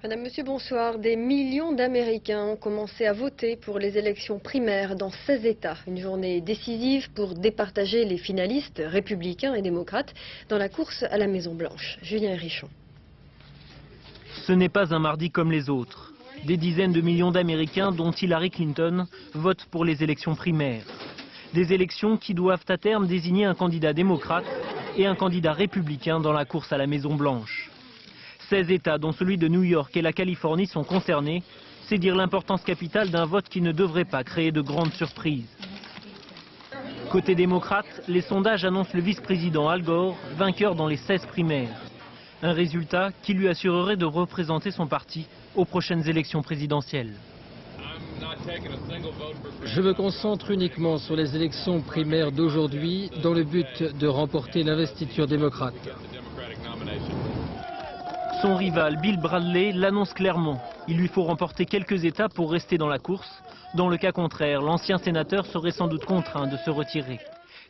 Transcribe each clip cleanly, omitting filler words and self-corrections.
Madame, Monsieur, bonsoir. Des millions d'Américains ont commencé à voter pour les élections primaires dans 16 États. Une journée décisive pour départager les finalistes républicains et démocrates dans la course à la Maison-Blanche. Julien Richon. Ce n'est pas un mardi comme les autres. Des dizaines de millions d'Américains, dont Hillary Clinton, votent pour les élections primaires. Des élections qui doivent à terme désigner un candidat démocrate et un candidat républicain dans la course à la Maison-Blanche. 16 États, dont celui de New York et la Californie, sont concernés. C'est dire l'importance capitale d'un vote qui ne devrait pas créer de grandes surprises. Côté démocrate, les sondages annoncent le vice-président Al Gore vainqueur dans les 16 primaires. Un résultat qui lui assurerait de représenter son parti aux prochaines élections présidentielles. Je me concentre uniquement sur les élections primaires d'aujourd'hui dans le but de remporter l'investiture démocrate. Son rival Bill Bradley l'annonce clairement. Il lui faut remporter quelques États pour rester dans la course. Dans le cas contraire, l'ancien sénateur serait sans doute contraint de se retirer.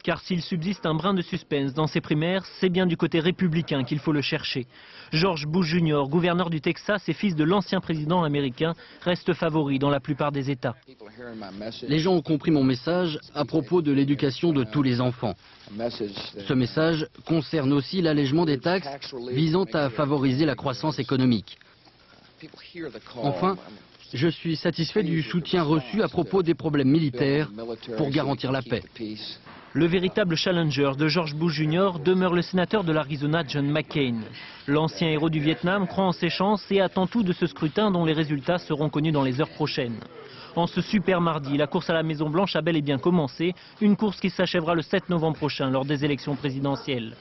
Car s'il subsiste un brin de suspense dans ces primaires, c'est bien du côté républicain qu'il faut le chercher. George Bush Jr., gouverneur du Texas et fils de l'ancien président américain, reste favori dans la plupart des États. Les gens ont compris mon message à propos de l'éducation de tous les enfants. Ce message concerne aussi l'allègement des taxes visant à favoriser la croissance économique. Enfin, je suis satisfait du soutien reçu à propos des problèmes militaires pour garantir la paix. Le véritable challenger de George Bush Jr. demeure le sénateur de l'Arizona John McCain. L'ancien héros du Vietnam croit en ses chances et attend tout de ce scrutin dont les résultats seront connus dans les heures prochaines. En ce super mardi, la course à la Maison-Blanche a bel et bien commencé, une course qui s'achèvera le 7 novembre prochain lors des élections présidentielles.